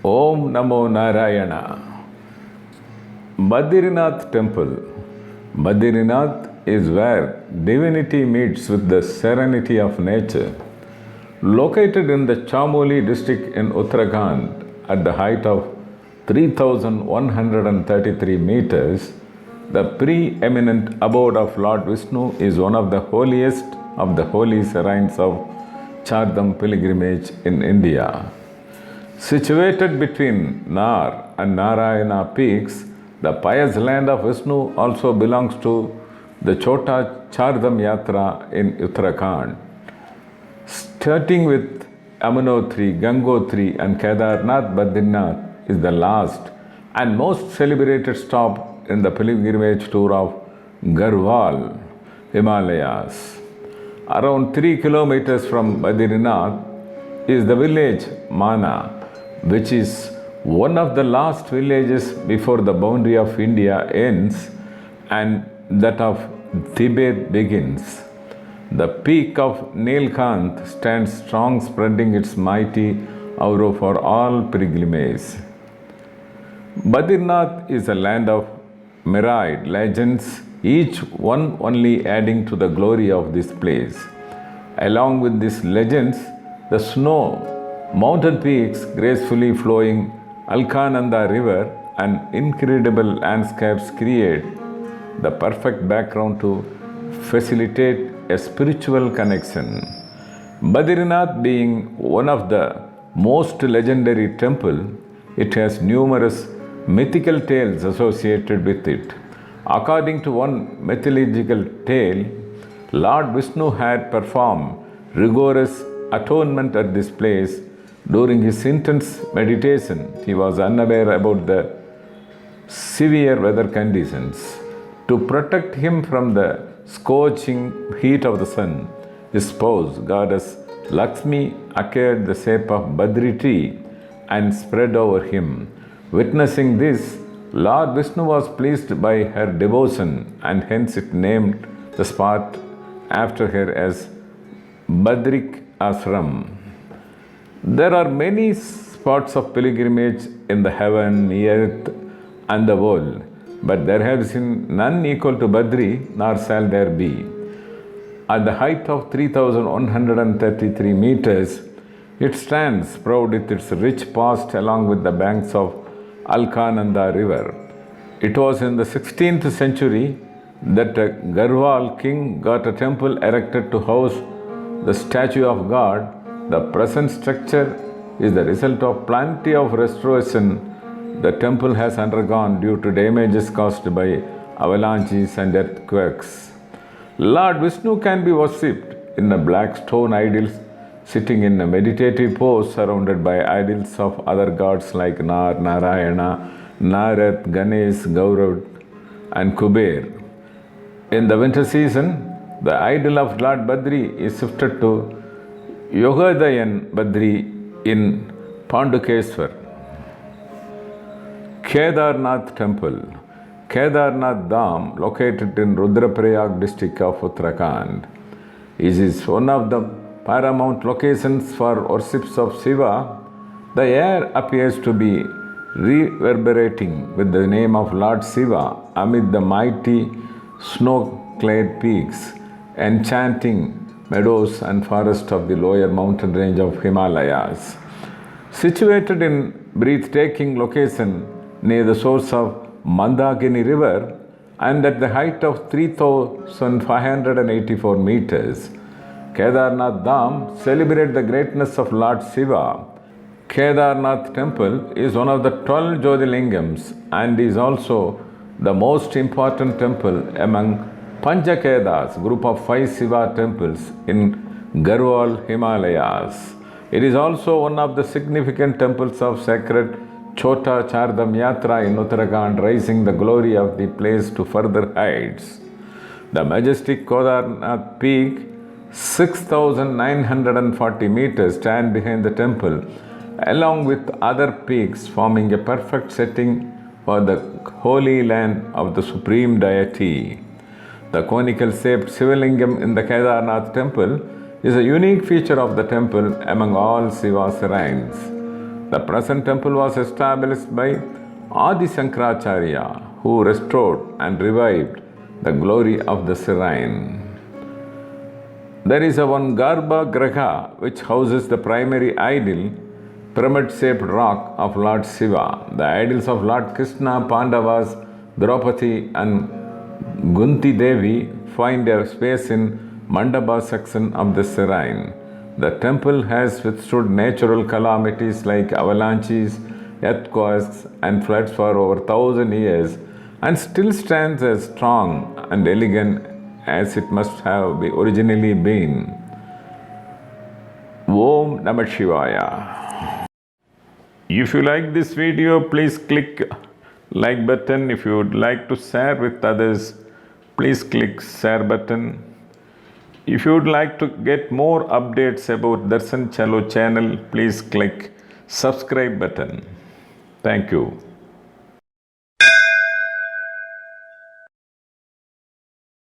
Om Namo Narayana. Badrinath Temple. Badrinath is where divinity meets with the serenity of nature. Located in the Chamoli district in Uttarakhand at the height of 3133 meters, the preeminent abode of Lord Vishnu is one of the holiest of the holy shrines of Chardham pilgrimage in India. Situated between Nar and Narayana peaks, the pious land of Vishnu also belongs to the Chota Chardham Yatra in Uttarakhand. Starting with Yamunotri, Gangotri, and Kedarnath, Badrinath is the last and most celebrated stop in the pilgrimage tour of Garhwal, Himalayas. Around 3 kilometers from Badrinath is the village Mana, which is one of the last villages before the boundary of India ends and that of Tibet begins. The peak of Nilkant stands strong, spreading its mighty aura for all pilgrimage. Badrinath is a land of myriad legends, each one only adding to the glory of this place. Along with these legends, the snow mountain peaks gracefully flowing Alkananda River and incredible landscapes create the perfect background to facilitate a spiritual connection. Badrinath being one of the most legendary temple, it has numerous mythical tales associated with it. According to one mythological tale, Lord Vishnu had performed rigorous atonement at this place. During his intense meditation, he was unaware about the severe weather conditions. To protect him from the scorching heat of the sun, his spouse, goddess Lakshmi, acquired the shape of Badri tree and spread over him. Witnessing this, Lord Vishnu was pleased by her devotion and hence it named the spot after her as Badrik Ashram. There are many spots of pilgrimage in the heaven, earth, and the world, but there has been none equal to Badri, nor shall there be. At the height of 3133 meters, it stands proud with its rich past along with the banks of Alkananda River. It was in the 16th century that a Garhwal king got a temple erected to house the statue of God. The present structure is the result of plenty of restoration the temple has undergone due to damages caused by avalanches and earthquakes. Lord Vishnu can be worshipped in a black stone idol sitting in a meditative pose surrounded by idols of other gods like Nar, Narayana, Narad, Ganesh, Gaurav, and Kuber. In the winter season, the idol of Lord Badri is shifted to Yogadayan Badri in Pandukeswar. Kedarnath Temple. Kedarnath Dham, located in Rudraprayag district of Uttarakhand, is one of the paramount locations for worships of Shiva. The air appears to be reverberating with the name of Lord Shiva amid the mighty snow-clad peaks, enchanting meadows and forests of the lower mountain range of Himalayas. Situated in breathtaking location near the source of Mandakini River and at the height of 3,584 meters, Kedarnath Dham celebrates the greatness of Lord Shiva. Kedarnath Temple is one of the 12 Jyotirlingams and is also the most important temple among Panchakedas, group of 5 Shiva temples in Garhwal, Himalayas. It is also one of the significant temples of sacred Chota Chardham Yatra in Uttarakhand, raising the glory of the place to further heights. The majestic Kedarnath peak, 6,940 meters, stand behind the temple, along with other peaks, forming a perfect setting for the holy land of the supreme deity. The conical shaped Shivalingam in the Kedarnath temple is a unique feature of the temple among all Shiva shrines. The present temple was established by Adi Shankaracharya, who restored and revived the glory of the shrine. There is a one Garbha Graha which houses the primary idol, pyramid-shaped rock of Lord Shiva. The idols of Lord Krishna, Pandavas, Draupadi and Gunti Devi find a space in Mandapa section of the shrine. The temple has withstood natural calamities like avalanches, earthquakes and floods for over 1,000 years and still stands as strong and elegant as it must have originally been. Om Namah Shivaya. If you like this video, please click like button. If you would like to share with others, please click share button. If you would like to get more updates about Darshan Chalo channel, please click subscribe button. Thank you.